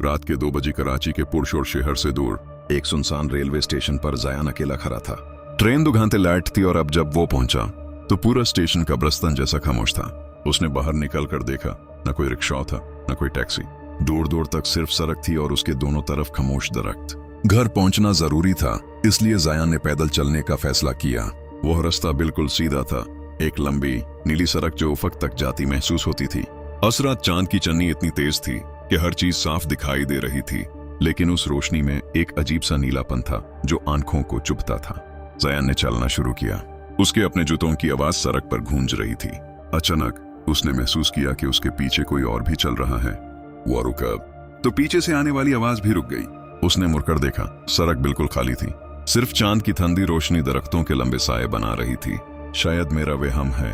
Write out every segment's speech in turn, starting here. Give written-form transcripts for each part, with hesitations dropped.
रात के 2 बजे कराची के पुरशोर शहर से दूर एक सुनसान रेलवे स्टेशन पर जायान अकेला खड़ा था। ट्रेन दुघांते लाइट थी और अब जब वो पहुंचा तो पूरा स्टेशन कब्रिस्तान जैसा खामोश था। उसने बाहर निकल कर देखा, न कोई रिक्शा था न कोई टैक्सी। दूर दूर तक सिर्फ सड़क थी और उसके दोनों तरफ खामोश दरख्त। घर पहुंचना जरूरी था, इसलिए जायान ने पैदल चलने का फैसला किया। वह रास्ता बिल्कुल सीधा था, एक लंबी नीली सड़क जो उफक तक जाती महसूस होती थी। असरात चांद की चन्नी इतनी तेज थी कि हर चीज साफ दिखाई दे रही थी, लेकिन उस रोशनी में एक अजीब सा नीलापन था जो आंखों को चुभता था। जायान ने चलना शुरू किया। उसके अपने जूतों की आवाज सड़क पर गूंज रही थी। अचानक उसने महसूस किया कि उसके पीछे कोई और भी चल रहा है। वो रुका तो पीछे से आने वाली आवाज भी रुक गई। उसने मुड़कर देखा, सड़क बिल्कुल खाली थी। सिर्फ चांद की ठंडी रोशनी दरख्तों के लंबे साए बना रही थी। शायद मेरा वहम है,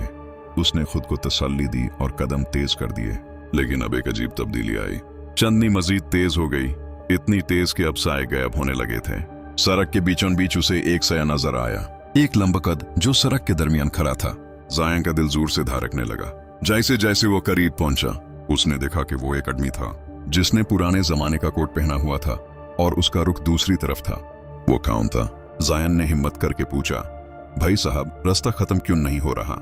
उसने खुद को तसल्ली दी और कदम तेज कर दिए। लेकिन अब एक अजीब तब्दीली आई। चांदनी मजीद तेज हो गई, इतनी तेज कि अब साए गायब होने लगे थे। सड़क के बीचों बीच उसे एक साया नजर आया, एक लंबा कद जो सड़क के दरमियान खड़ा था। जायान का दिल जोर से धड़कने लगा। जैसे जैसे वो करीब पहुंचा, उसने देखा कि वो एक आदमी था जिसने पुराने जमाने का कोट पहना हुआ था और उसका रुख दूसरी तरफ था। वो कौन था? जायान ने हिम्मत करके पूछा, भाई साहब, रास्ता खत्म क्यों नहीं हो रहा?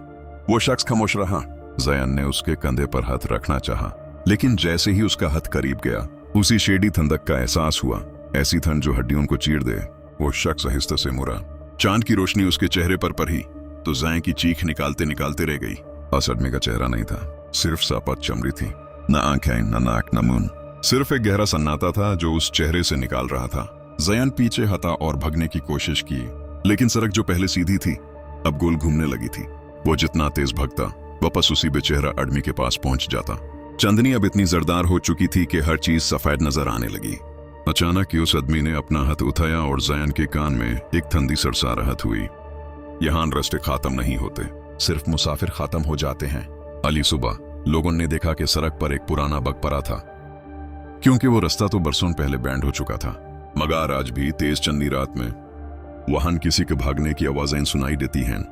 वो शख्स खामोश रहा। जायान ने उसके कंधे पर हाथ रखना चाहा, लेकिन जैसे ही उसका हाथ करीब गया, उसी शेडी ठंडक का एहसास हुआ, ऐसी ठंड जो हड्डियों को चीर दे। वो शख्स आहिस्ते से मुड़ा। चांद की रोशनी उसके चेहरे पर पड़ी तो जायान की चीख निकालते निकालते रह गई। उस आदमी का चेहरा नहीं था, सिर्फ सापत चमड़ी थी, न आंखें न नाक न मुंह। सिर्फ एक गहरा सन्नाटा था जो उस चेहरे से निकाल रहा था। जायान पीछे हटा और भगने की कोशिश की, लेकिन सड़क जो पहले सीधी थी अब गोल घूमने लगी थी। वो जितना तेज भगता वापस उसी बेचेहरा आदमी के पास पहुंच जाता। चांदनी अब इतनी जरदार हो चुकी थी कि हर चीज सफेद नजर आने लगी। अचानक ही उस आदमी ने अपना हाथ उठाया और जायान के कान में एक ठंडी सरसाराहट हुई। यहाँ रास्ते खत्म नहीं होते, सिर्फ मुसाफिर खत्म हो जाते हैं। अली सुबह लोगों ने देखा कि सड़क पर एक पुराना बग पड़ा था, क्योंकि वो रास्ता तो बरसों पहले बैंड हो चुका था। मगर आज भी तेज चन्नी रात में वाहन किसी के भागने की आवाजें सुनाई देती हैं।